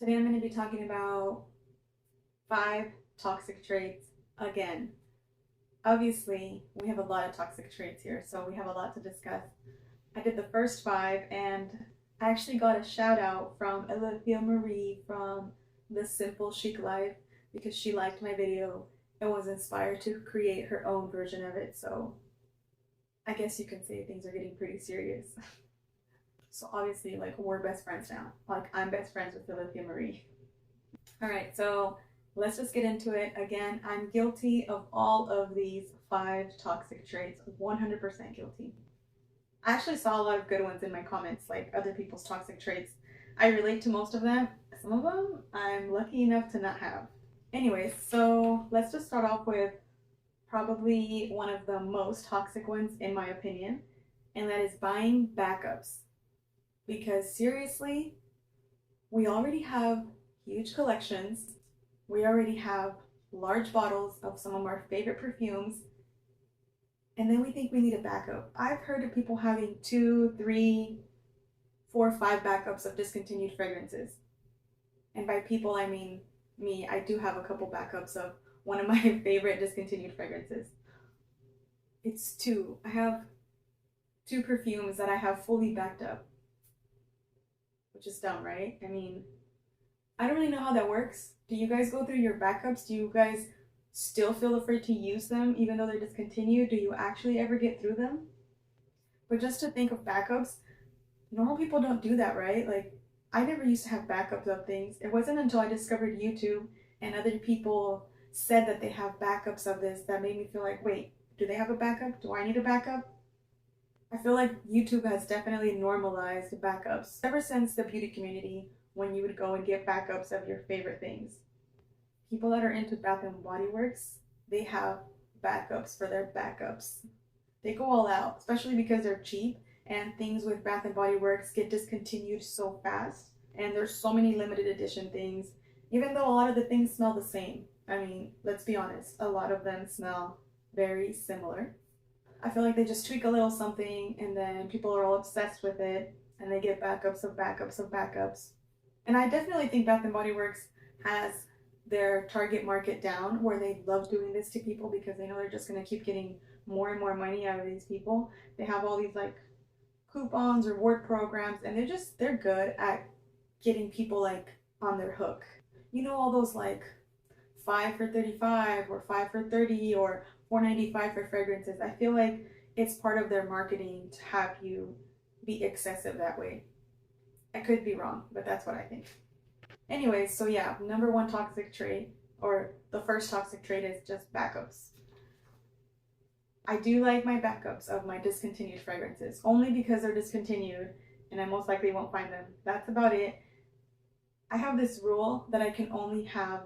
Today I'm going to be talking about 5 toxic traits again. Obviously, we have a lot of toxic traits here, so we have a lot to discuss. I did the first 5 and I actually got a shout out from Olivia Marie from The Simple Chic Life because she liked my video and was inspired to create her own version of it. So I guess you can say things are getting pretty serious. So obviously, like, we're best friends now. Like, I'm best friends with Olivia Marie. All right, so let's just get into it. Again, I'm guilty of all of these 5 toxic traits, 100% guilty. I actually saw a lot of good ones in my comments, like other people's toxic traits. I relate to most of them. Some of them I'm lucky enough to not have. Anyways, so let's just start off with probably one of the most toxic ones in my opinion, and that is buying backups. Because seriously, we already have huge collections. We already have large bottles of some of our favorite perfumes. And then we think we need a backup. I've heard of people having 2, 3, 4, 5 backups of discontinued fragrances. And by people, I mean me. I do have a couple backups of one of my favorite discontinued fragrances. It's 2. I have 2 perfumes that I have fully backed up. Which is dumb, right? I mean, I don't really know how that works. Do you guys go through your backups? Do you guys still feel afraid to use them even though they're discontinued? Do you actually ever get through them? But just to think of backups, normal people don't do that, right? Like, I never used to have backups of things. It wasn't until I discovered YouTube and other people said that they have backups of this that made me feel like, wait, do they have a backup? Do I need a backup? I feel like YouTube has definitely normalized backups ever since the beauty community, when you would go and get backups of your favorite things. People that are into Bath and Body Works, they have backups for their backups. They go all out, especially because they're cheap and things with Bath and Body Works get discontinued so fast. And there's so many limited edition things, even though a lot of the things smell the same. I mean, let's be honest, a lot of them smell very similar. I feel like they just tweak a little something and then people are all obsessed with it and they get backups of backups of backups. And I definitely think Bath and Body Works has their target market down, where they love doing this to people because they know they're just going to keep getting more and more money out of these people. They have all these like coupons, reward programs, and they're good at getting people like on their hook. You know, all those like 5 for $35 or 5 for $30 or $4.95 for fragrances. I feel like it's part of their marketing to have you be excessive that way. I could be wrong, but that's what I think. Anyways, so yeah, number 1 toxic trait, or the first toxic trait, is just backups. I do like my backups of my discontinued fragrances, only because they're discontinued and I most likely won't find them. That's about it. I have this rule that I can only have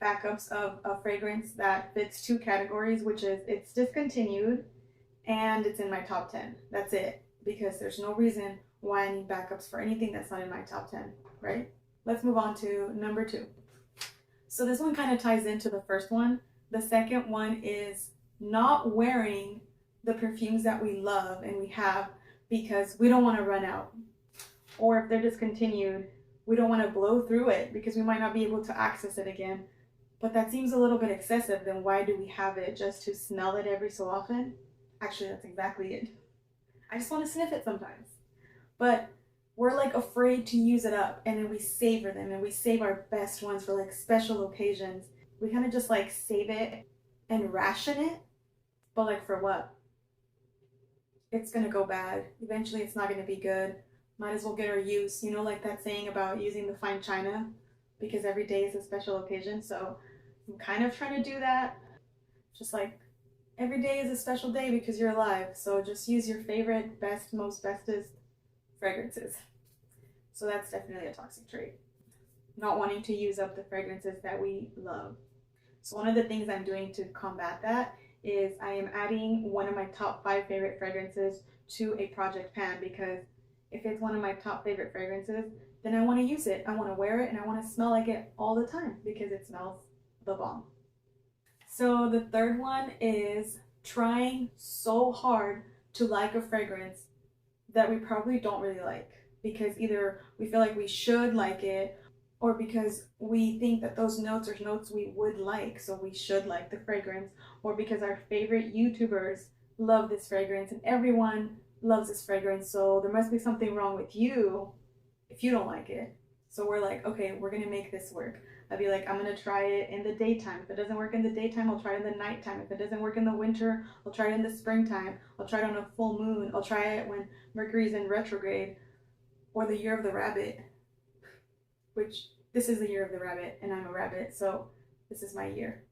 backups of a fragrance that fits 2 categories, which is it's discontinued and it's in my top 10. That's it, because there's no reason why I need backups for anything that's not in my top 10, right? Let's move on to number 2. So this one kind of ties into the first one. The second one is not wearing the perfumes that we love and we have because we don't want to run out. Or if they're discontinued, we don't want to blow through it because we might not be able to access it again. But that seems a little bit excessive. Then why do we have it? Just to smell it every so often? Actually, that's exactly it. I just want to sniff it sometimes. But we're like afraid to use it up, and then we savor them and we save our best ones for like special occasions. We kind of just like save it and ration it. But like for what? It's going to go bad. Eventually it's not going to be good. Might as well get our use. You know, like that saying about using the fine china, because every day is a special occasion. So I'm kind of trying to do that. Just like every day is a special day because you're alive. So just use your favorite, best, most bestest fragrances. So that's definitely a toxic trait. Not wanting to use up the fragrances that we love. So one of the things I'm doing to combat that is I am adding one of my top 5 favorite fragrances to a project pan, because if it's one of my top favorite fragrances, then I want to use it. I want to wear it and I want to smell like it all the time because it smells the bomb. So the third one is trying so hard to like a fragrance that we probably don't really like, because either we feel like we should like it or because we think that those notes are notes we would like, so we should like the fragrance, or because our favorite YouTubers love this fragrance and everyone loves this fragrance, so there must be something wrong with you if you don't like it. So we're like, okay, we're gonna make this work. I'd be like, I'm gonna try it in the daytime. If it doesn't work in the daytime, I'll try it in the nighttime. If it doesn't work in the winter, I'll try it in the springtime. I'll try it on a full moon. I'll try it when Mercury's in retrograde, or the year of the rabbit, which this is the year of the rabbit, and I'm a rabbit, so this is my year.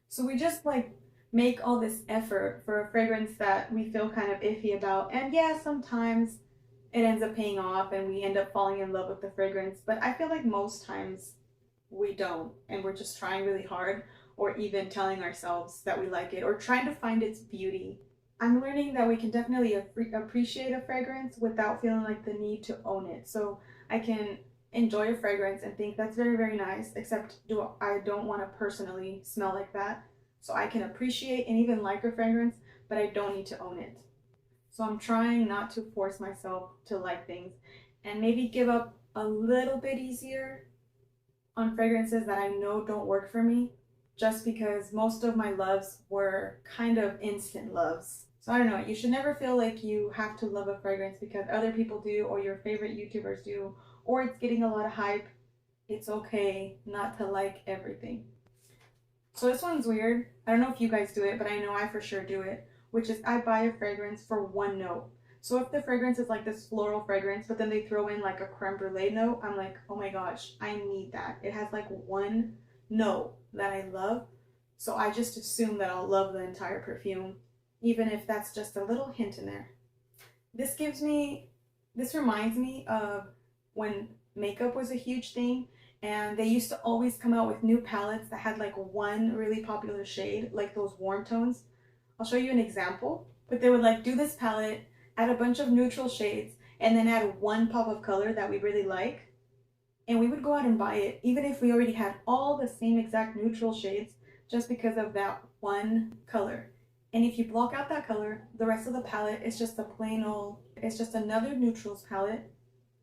So we just like make all this effort for a fragrance that we feel kind of iffy about. And yeah, sometimes it ends up paying off and we end up falling in love with the fragrance. But I feel like most times we don't, and we're just trying really hard, or even telling ourselves that we like it, or trying to find its beauty. I'm learning that we can definitely appreciate a fragrance without feeling like the need to own it. So I can enjoy a fragrance and think that's very, very nice, except I don't want to personally smell like that. So I can appreciate and even like a fragrance, but I don't need to own it. So I'm trying not to force myself to like things, and maybe give up a little bit easier on fragrances that I know don't work for me, just because most of my loves were kind of instant loves. So I don't know, you should never feel like you have to love a fragrance because other people do, or your favorite YouTubers do, or it's getting a lot of hype. It's okay not to like everything. So this one's weird. I don't know if you guys do it, but I know I for sure do it, which is I buy a fragrance for one note. So if the fragrance is like this floral fragrance, but then they throw in like a creme brulee note, I'm like, oh my gosh, I need that. It has like one note that I love. So I just assume that I'll love the entire perfume, even if that's just a little hint in there. This reminds me of when makeup was a huge thing, and they used to always come out with new palettes that had like one really popular shade, like those warm tones. I'll show you an example, but they would like do this palette, add a bunch of neutral shades, and then add one pop of color that we really like. And we would go out and buy it, even if we already had all the same exact neutral shades, just because of that one color. And if you block out that color, the rest of the palette is just a plain old, it's just another neutrals palette.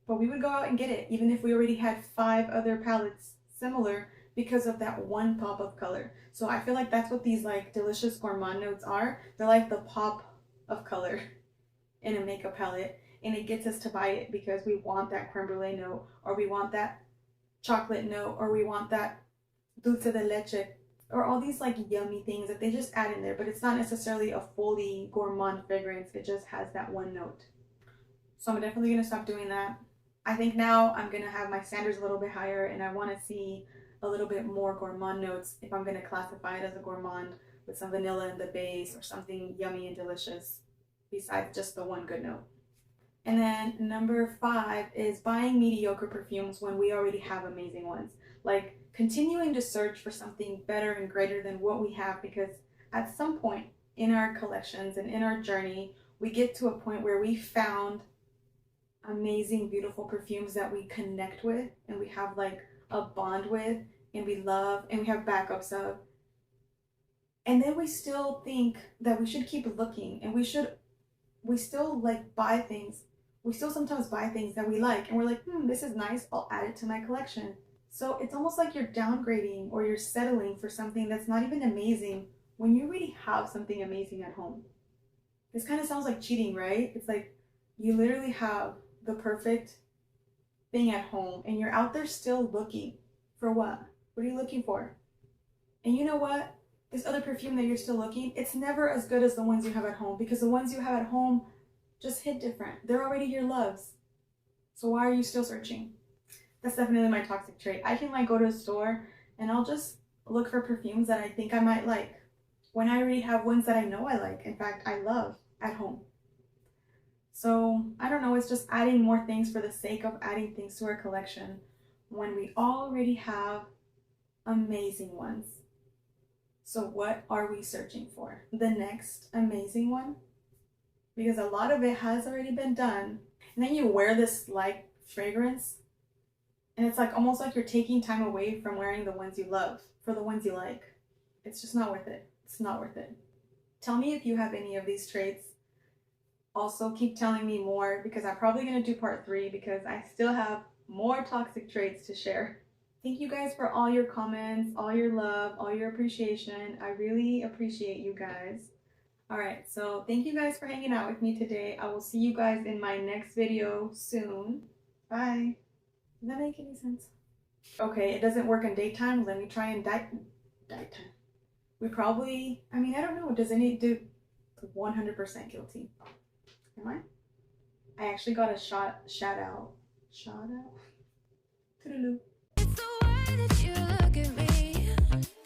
But we would go out and get it, even if we already had 5 other palettes similar, because of that one pop of color. So I feel like that's what these like delicious gourmand notes are. They're like the pop of color in a makeup palette, and it gets us to buy it because we want that creme brulee note, or we want that chocolate note, or we want that dulce de leche, or all these like yummy things that they just add in there, but it's not necessarily a fully gourmand fragrance. It just has that one note. So I'm definitely gonna stop doing that. I think now I'm gonna have my standards a little bit higher, and I want to see a little bit more gourmand notes if I'm gonna classify it as a gourmand, with some vanilla in the base or something yummy and delicious besides just the one good note. And then number 5 is buying mediocre perfumes when we already have amazing ones. Like continuing to search for something better and greater than what we have, because at some point in our collections and in our journey, we get to a point where we found amazing, beautiful perfumes that we connect with and we have like a bond with and we love and we have backups of. And then we still think that we should keep looking, and we still like buy things. We still sometimes buy things that we like and we're like, this is nice, I'll add it to my collection. So it's almost like you're downgrading or you're settling for something that's not even amazing when you already have something amazing at home. This kind of sounds like cheating, right? It's like you literally have the perfect thing at home and you're out there still looking for what? What are you looking for? And you know what? This other perfume that you're still looking, it's never as good as the ones you have at home, because the ones you have at home just hit different. They're already your loves. So why are you still searching? That's definitely my toxic trait. I can like go to a store and I'll just look for perfumes that I think I might like when I already have ones that I know I like. In fact, I love at home. So I don't know, it's just adding more things for the sake of adding things to our collection when we already have amazing ones. So what are we searching for? The next amazing one? Because a lot of it has already been done. And then you wear this like fragrance and it's like almost like you're taking time away from wearing the ones you love for the ones you like. It's just not worth it. It's not worth it. Tell me if you have any of these traits. Also, keep telling me more, because I'm probably going to do part 3 because I still have more toxic traits to share. Thank you guys for all your comments, all your love, all your appreciation. I really appreciate you guys. All right, so thank you guys for hanging out with me today. I will see you guys in my next video soon. Bye. Does that make any sense? Okay, it doesn't work in daytime. Let me try in nighttime. We probably, I mean, I don't know. Does it do 100% guilty? Am I? I actually got a shout out. Shout out? Toodaloo. It's the way that you look at me.